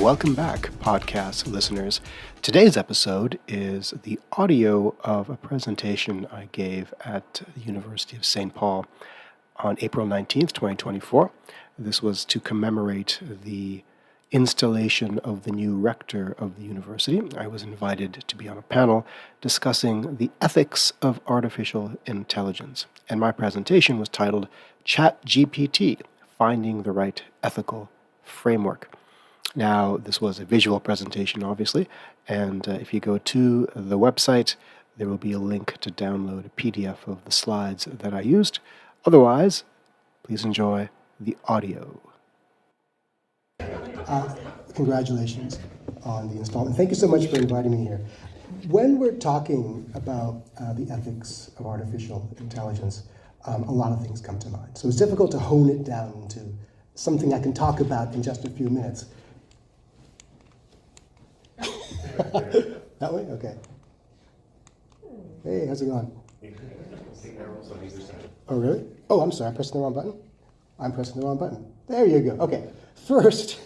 Welcome back, podcast listeners. Today's episode is the audio of a presentation I gave at the University of St. Paul on April 19th, 2024. This was to commemorate the installation of the new rector of the university. I was invited to be on a panel discussing the ethics of artificial intelligence, and my presentation was titled ChatGPT, Finding the Right Ethical Framework. Now, this was a visual presentation, obviously, and if you go to the website, there will be a link to download a PDF of the slides that I used. Otherwise, please enjoy the audio. Congratulations on the installment. Thank you so much for inviting me here. When we're talking about the ethics of artificial intelligence, a lot of things come to mind. So it's difficult to hone it down into something I can talk about in just a few minutes. That way? Okay. Hey, how's it going? Oh, really? Oh, I'm sorry, I pressed the wrong button? I'm pressing the wrong button. There you go. Okay. First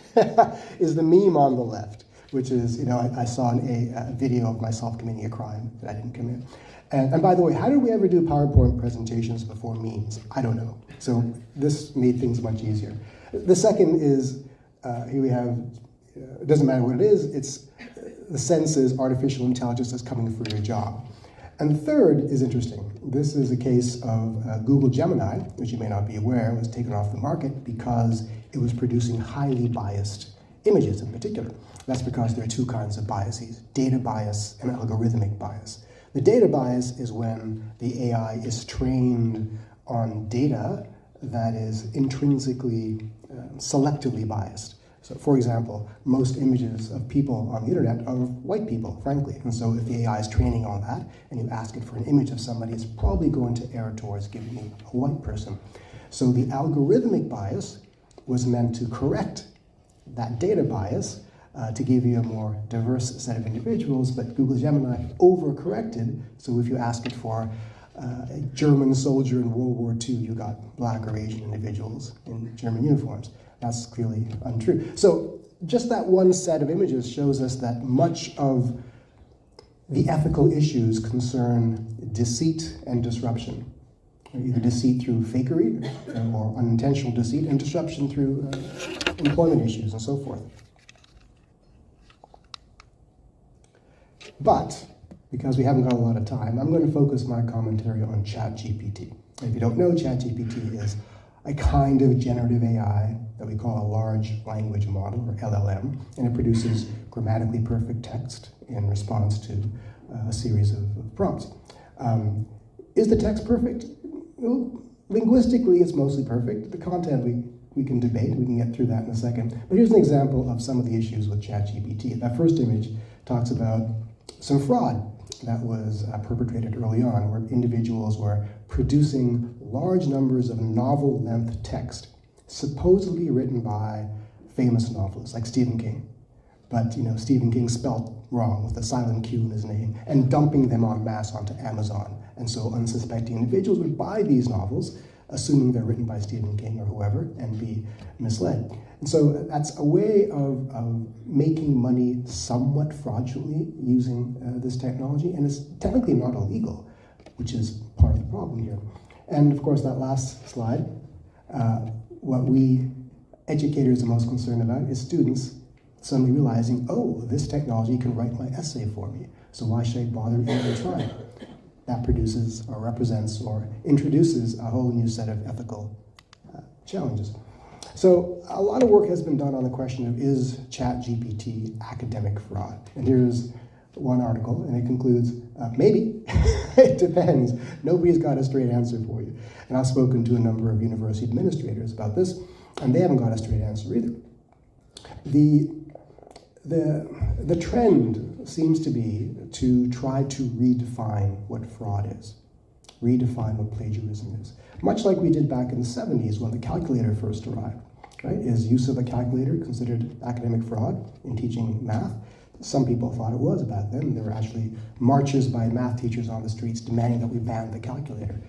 is the meme on the left, which is, I saw a video of myself committing a crime that I didn't commit. And by the way, how did we ever do PowerPoint presentations before memes? I don't know. So this made things much easier. The second is, here we have, it doesn't matter what it is, the sense is artificial intelligence is coming for your job. And the third is interesting. This is a case of Google Gemini, which you may not be aware, was taken off the market because it was producing highly biased images in particular. That's because there are two kinds of biases, data bias and algorithmic bias. The data bias is when the AI is trained on data that is intrinsically, selectively biased. So, for example, most images of people on the internet are of white people, frankly. And so if the AI is training on that, and you ask it for an image of somebody, it's probably going to err towards giving you a white person. So the algorithmic bias was meant to correct that data bias to give you a more diverse set of individuals, but Google Gemini overcorrected. So if you ask it for a German soldier in World War II, you got black or Asian individuals in German uniforms. That's clearly untrue. So just that one set of images shows us that much of the ethical issues concern deceit and disruption. Either deceit through fakery or unintentional deceit, and disruption through employment issues and so forth. But, because we haven't got a lot of time, I'm going to focus my commentary on ChatGPT. If you don't know, ChatGPT is a kind of generative AI that we call a large language model, or LLM, and it produces grammatically perfect text in response to a series of prompts. Is the text perfect? Well, linguistically, it's mostly perfect. The content we can debate. We can get through that in a second. But here's an example of some of the issues with ChatGPT. That first image talks about some fraud that was perpetrated early on, where individuals were producing large numbers of novel-length text, supposedly written by famous novelists like Stephen King. But Stephen King spelled wrong with a silent Q in his name, and dumping them en masse onto Amazon. And so unsuspecting individuals would buy these novels, assuming they're written by Stephen King or whoever, and be misled. And so that's a way of making money somewhat fraudulently using this technology, and it's technically not illegal, which is part of the problem here. And of course, that last slide, what we educators are most concerned about is students suddenly realizing, oh, this technology can write my essay for me, so why should I bother even trying? That produces or represents or introduces a whole new set of ethical challenges. So a lot of work has been done on the question of, is ChatGPT academic fraud? And here's one article, and it concludes, maybe. It depends. Nobody's got a straight answer for you. And I've spoken to a number of university administrators about this, and they haven't got a straight answer either. The trend seems to be to try to redefine what fraud is, redefine what plagiarism is, much like we did back in the 70s when the calculator first arrived. Right? Is use of a calculator considered academic fraud in teaching math? Some people thought it was back then. There were actually marches by math teachers on the streets demanding that we ban the calculator.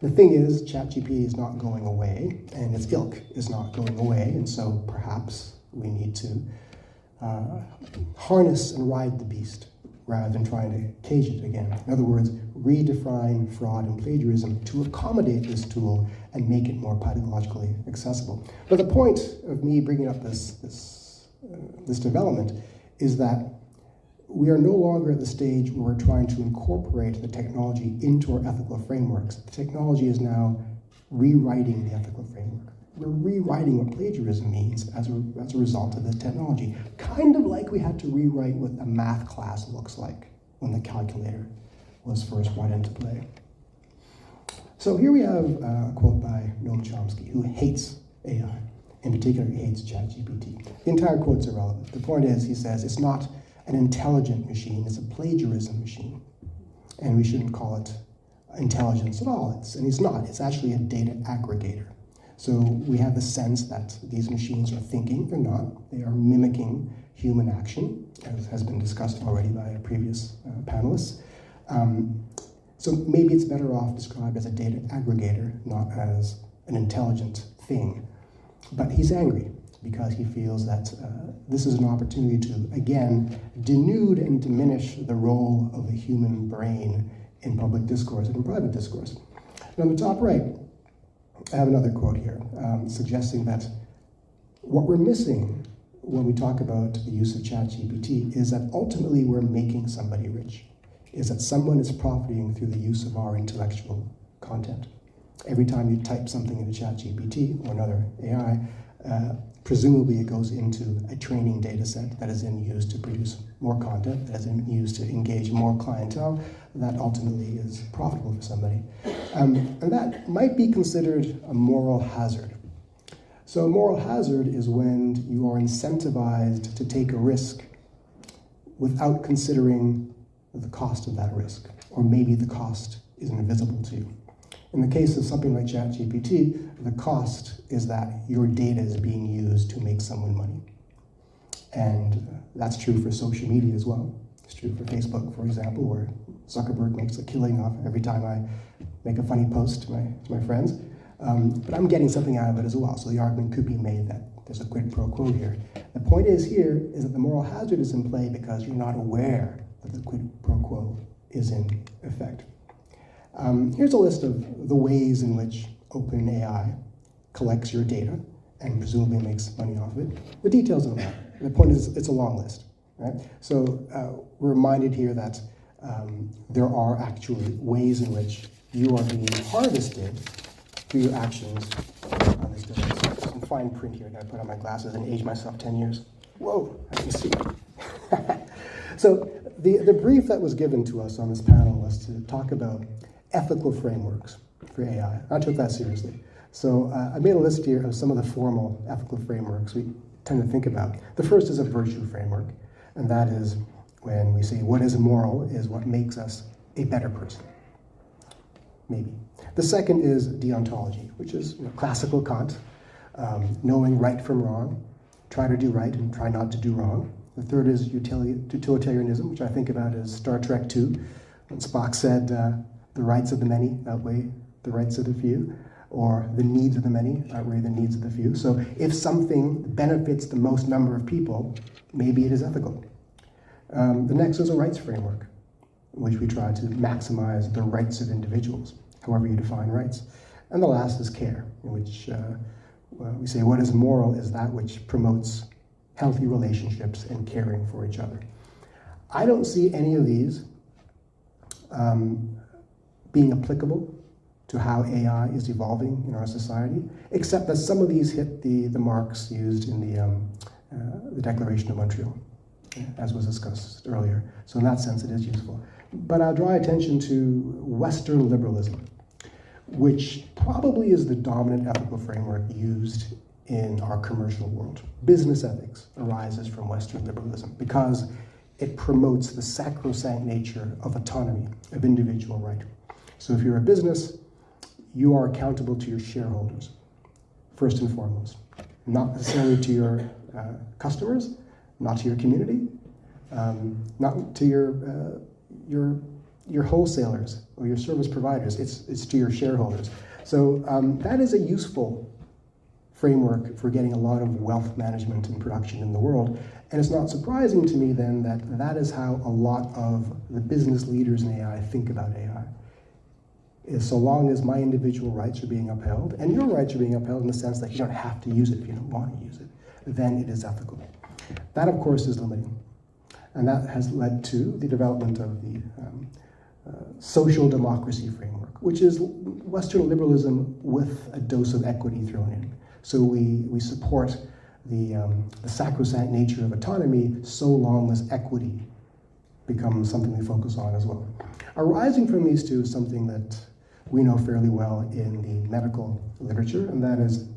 The thing is, ChatGPT is not going away, and its ilk is not going away, and so perhaps we need to harness and ride the beast rather than trying to cage it again. In other words, redefine fraud and plagiarism to accommodate this tool and make it more pedagogically accessible. But the point of me bringing up this development is that we are no longer at the stage where we're trying to incorporate the technology into our ethical frameworks. The technology is now rewriting the ethical framework. We're rewriting what plagiarism means as a result of the technology. Kind of like we had to rewrite what a math class looks like when the calculator was first brought into play. So here we have a quote by Noam Chomsky, who hates AI. In particular, he hates ChatGPT. The entire quote's irrelevant. The point is, he says, it's not an intelligent machine, it's a plagiarism machine. And we shouldn't call it intelligence at all. And it's not. It's actually a data aggregator. So we have the sense that these machines are thinking. They're not. They are mimicking human action, as has been discussed already by previous panelists. So maybe it's better off described as a data aggregator, not as an intelligent thing. But he's angry because he feels that this is an opportunity to, again, denude and diminish the role of the human brain in public discourse and in private discourse. And on the top right, I have another quote here, suggesting that what we're missing when we talk about the use of ChatGPT is that ultimately we're making somebody rich, is that someone is profiting through the use of our intellectual content. Every time you type something into ChatGPT or another AI, presumably it goes into a training data set that is then used to produce more content, that is then used to engage more clientele, that ultimately is profitable for somebody. And that might be considered a moral hazard. So a moral hazard is when you are incentivized to take a risk without considering the cost of that risk, or maybe the cost is invisible to you. In the case of something like ChatGPT, the cost is that your data is being used to make someone money. And that's true for social media as well. It's true for Facebook, for example, where Zuckerberg makes a killing off every time I make a funny post to my friends. But I'm getting something out of it as well. So the argument could be made that there's a quid pro quo here. The point is here is that the moral hazard is in play because you're not aware that the quid pro quo is in effect. Here's a list of the ways in which OpenAI collects your data and presumably makes money off of it. The details don't matter. The point is it's a long list, right? So we're reminded here that there are actually ways in which you are being harvested through your actions on this device. There's some fine print here. I gotta put on my glasses and age myself 10 years. Whoa, I can see. So the brief that was given to us on this panel was to talk about ethical frameworks for AI. I took that seriously. So I made a list here of some of the formal ethical frameworks we tend to think about. The first is a virtue framework, and that is when we say what is moral is what makes us a better person. Maybe. The second is deontology, which is classical Kant, knowing right from wrong, try to do right and try not to do wrong. The third is utilitarianism, which I think about as Star Trek II, when Spock said, the rights of the many outweigh the rights of the few, or the needs of the many outweigh the needs of the few. So if something benefits the most number of people, maybe it is ethical. The next is a rights framework, in which we try to maximize the rights of individuals, however you define rights. And the last is care, in which we say what is moral is that which promotes healthy relationships and caring for each other. I don't see any of these being applicable to how AI is evolving in our society, except that some of these hit the marks used in the Declaration of Montreal, as was discussed earlier. So in that sense, it is useful. But I'll draw attention to Western liberalism, which probably is the dominant ethical framework used in our commercial world. Business ethics arises from Western liberalism because it promotes the sacrosanct nature of autonomy, of individual right. So if you're a business, you are accountable to your shareholders, first and foremost, not necessarily to your customers, not to your community, not to your wholesalers or your service providers. It's to your shareholders. So that is a useful framework for getting a lot of wealth management and production in the world. And it's not surprising to me then that that is how a lot of the business leaders in AI think about AI. Is so long as my individual rights are being upheld, and your rights are being upheld in the sense that you don't have to use it if you don't want to use it, then it is ethical. That, of course, is limiting. And that has led to the development of the social democracy framework, which is Western liberalism with a dose of equity thrown in. So we support the sacrosanct nature of autonomy so long as equity becomes something we focus on as well. Arising from these two is something that we know fairly well in the medical literature, and that is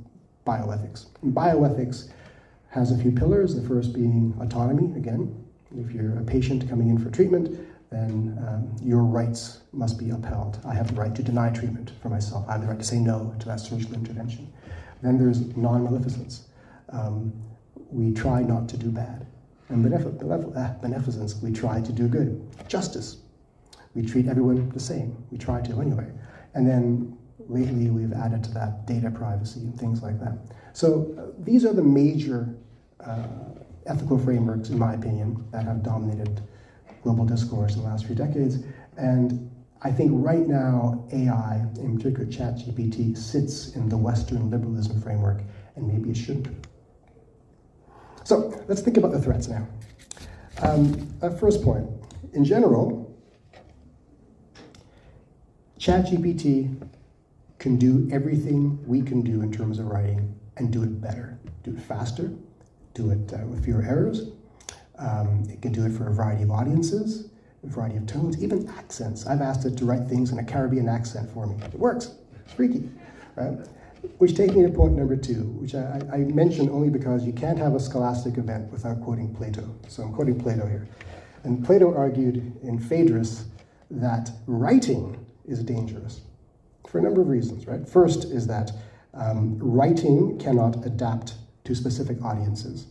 bioethics. And bioethics has a few pillars, the first being autonomy. Again, if you're a patient coming in for treatment, then your rights must be upheld. I have the right to deny treatment for myself. I have the right to say no to that surgical intervention. Then there's non-maleficence. We try not to do bad. And beneficence, we try to do good. Justice, we treat everyone the same. We try to anyway. And then lately we've added to that data privacy and things like that. So these are the major ethical frameworks, in my opinion, that have dominated global discourse in the last few decades. And I think right now, AI, in particular ChatGPT, sits in the Western liberalism framework, and maybe it shouldn't. So let's think about the threats now. At first point, in general, ChatGPT can do everything we can do in terms of writing and do it better, do it faster, do it with fewer errors. It can do it for a variety of audiences, a variety of tones, even accents. I've asked it to write things in a Caribbean accent for me. It works. It's freaky, right? Which takes me to point number 2, which I mention only because you can't have a scholastic event without quoting Plato. So I'm quoting Plato here. And Plato argued in Phaedrus that writing is dangerous for a number of reasons, right? First is that writing cannot adapt to specific audiences,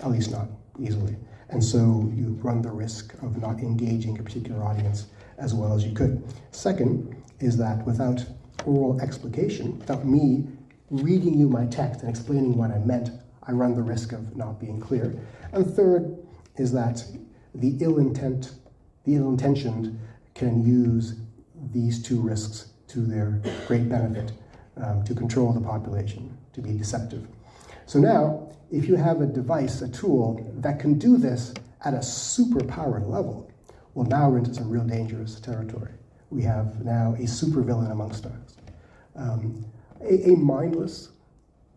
at least not easily. And so you run the risk of not engaging a particular audience as well as you could. Second is that without oral explication, without me reading you my text and explaining what I meant, I run the risk of not being clear. And third is that the ill-intentioned can use these two risks to their great benefit, to control the population, to be deceptive. So now, if you have a device, a tool, that can do this at a superpowered level, well, now we're into some real dangerous territory. We have now a supervillain amongst us. A mindless,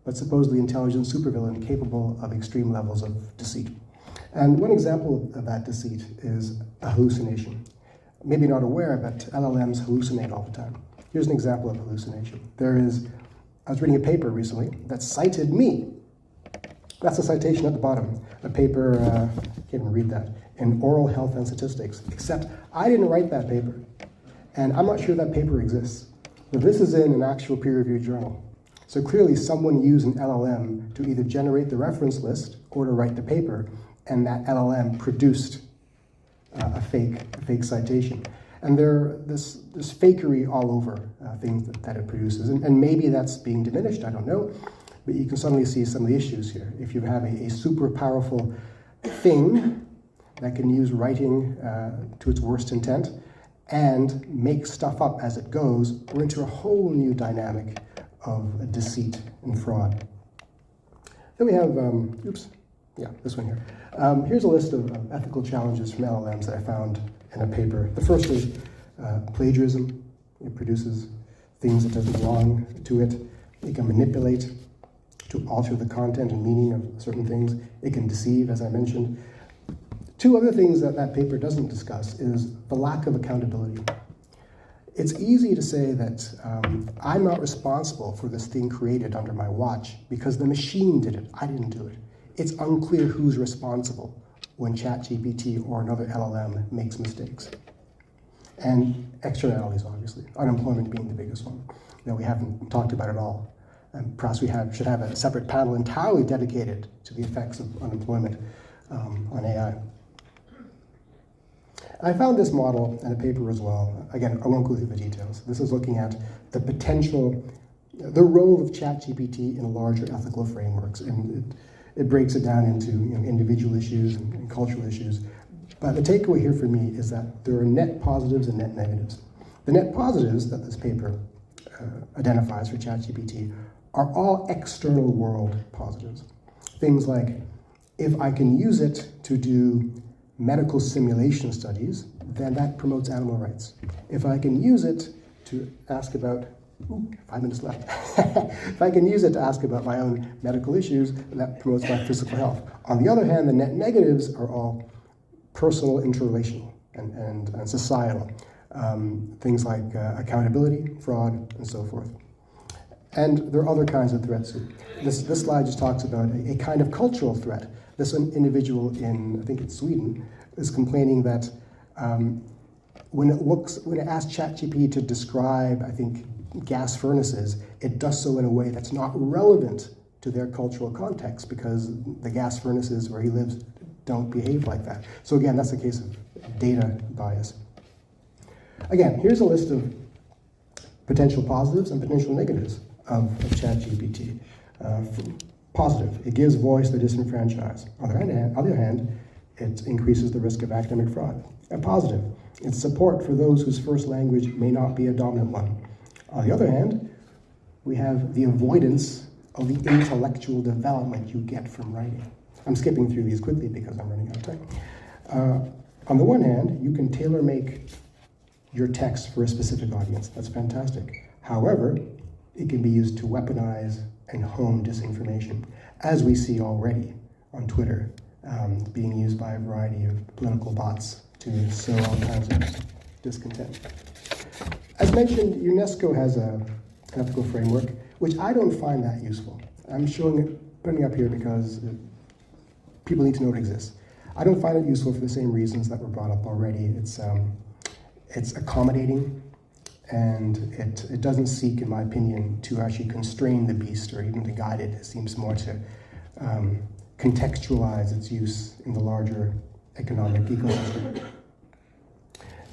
but supposedly intelligent supervillain capable of extreme levels of deceit. And one example of that deceit is a hallucination. Maybe not aware, but LLMs hallucinate all the time. Here's an example of hallucination. I was reading a paper recently that cited me. That's a citation at the bottom. A paper, can't even read that, in Oral Health and Statistics, except I didn't write that paper. And I'm not sure that paper exists. But this is in an actual peer-reviewed journal. So clearly someone used an LLM to either generate the reference list or to write the paper, and that LLM produced a fake citation. And there's fakery all over things that it produces. And maybe that's being diminished, I don't know. But you can suddenly see some of the issues here. If you have a super powerful thing that can use writing to its worst intent and make stuff up as it goes, we're into a whole new dynamic of deceit and fraud. Then we have, this one here. Here's a list of ethical challenges from LLMs that I found in a paper. The first is plagiarism. It produces things that doesn't belong to it. It can manipulate to alter the content and meaning of certain things. It can deceive, as I mentioned. Two other things that that paper doesn't discuss is the lack of accountability. It's easy to say that I'm not responsible for this thing created under my watch because the machine did it. I didn't do it. It's unclear who's responsible when ChatGPT or another LLM makes mistakes. And externalities, obviously. Unemployment being the biggest one. We haven't talked about it all. And perhaps we should have a separate panel entirely dedicated to the effects of unemployment on AI. I found this model in a paper as well. Again, I won't go through the details. This is looking at the potential the role of ChatGPT in larger ethical frameworks, and it breaks it down into individual issues and cultural issues. But the takeaway here for me is that there are net positives and net negatives. The net positives that this paper identifies for ChatGPT are all external world positives. Things like, if I can use it to do medical simulation studies, then that promotes animal rights. If I can use it to ask about, 5 minutes left. If I can use it to ask about my own medical issues, that promotes my physical health. On the other hand, the net negatives are all personal, interrelational, and societal. Things like accountability, fraud, and so forth. And there are other kinds of threats. This slide just talks about a kind of cultural threat. This individual in, I think it's Sweden, is complaining that when it asks ChatGPT to describe, I think, gas furnaces, it does so in a way that's not relevant to their cultural context, because the gas furnaces where he lives don't behave like that. So again, that's a case of data bias. Again, here's a list of potential positives and potential negatives of ChatGPT. Positive, it gives voice to the disenfranchised. On the other hand, it increases the risk of academic fraud. Positive, it's support for those whose first language may not be a dominant one. On the other hand, we have the avoidance of the intellectual development you get from writing. I'm skipping through these quickly because I'm running out of time. On the one hand, you can tailor-make your text for a specific audience. That's fantastic. However, it can be used to weaponize and hone disinformation, as we see already on Twitter, being used by a variety of political bots to sow all kinds of discontent. As mentioned, UNESCO has an ethical framework, which I don't find that useful. I'm putting it up here because people need to know it exists. I don't find it useful for the same reasons that were brought up already. It's accommodating, and it doesn't seek, in my opinion, to actually constrain the beast or even to guide it. It seems more to contextualize its use in the larger economic ecosystem.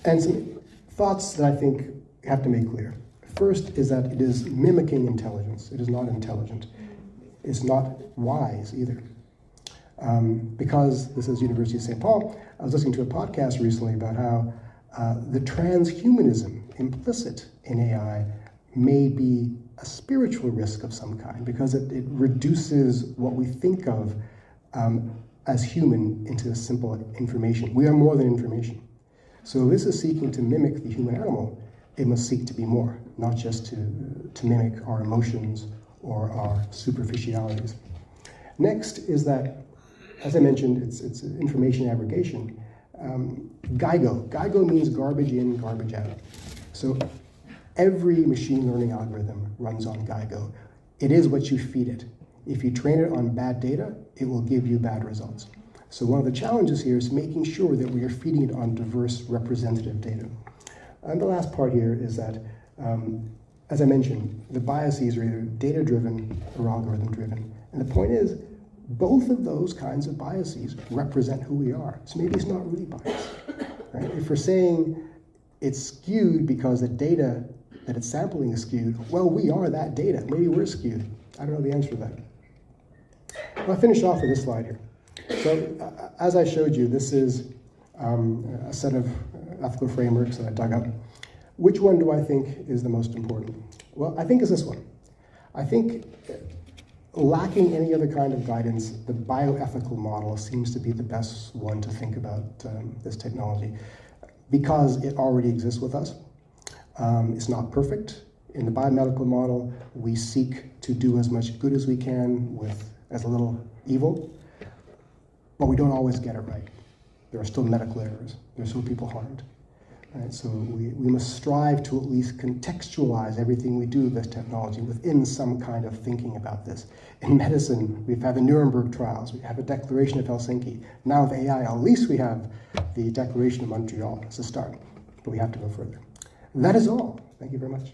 And some thoughts that I think have to make clear. First is that it is mimicking intelligence. It is not intelligent. It's not wise either. Because this is University of St. Paul, I was listening to a podcast recently about how the transhumanism implicit in AI may be a spiritual risk of some kind, because it reduces what we think of as human into simple information. We are more than information. So this is seeking to mimic the human animal. It must seek to be more, not just to mimic our emotions or our superficialities. Next is that, as I mentioned, it's information aggregation. GIGO means garbage in, garbage out. So every machine learning algorithm runs on GIGO. It is what you feed it. If you train it on bad data, it will give you bad results. So one of the challenges here is making sure that we are feeding it on diverse representative data. And the last part here is that, as I mentioned, the biases are either data-driven or algorithm-driven. And the point is, both of those kinds of biases represent who we are. So maybe it's not really biased. Right? If we're saying it's skewed because the data that it's sampling is skewed, well, we are that data. Maybe we're skewed. I don't know the answer to that. I'll finish off with this slide here. So as I showed you, this is a set of ethical frameworks that I dug up. Which one do I think is the most important? Well, I think it's this one. I think lacking any other kind of guidance, the bioethical model seems to be the best one to think about this technology, because it already exists with us. It's not perfect. In the biomedical model, we seek to do as much good as we can with as little evil, but we don't always get it right. There are still medical errors. There are still people harmed. Right? So we must strive to at least contextualize everything we do with this technology within some kind of thinking about this. In medicine, we've had the Nuremberg trials, we have a Declaration of Helsinki. Now with AI, at least we have the Declaration of Montreal as a start, but we have to go further. That is all. Thank you very much.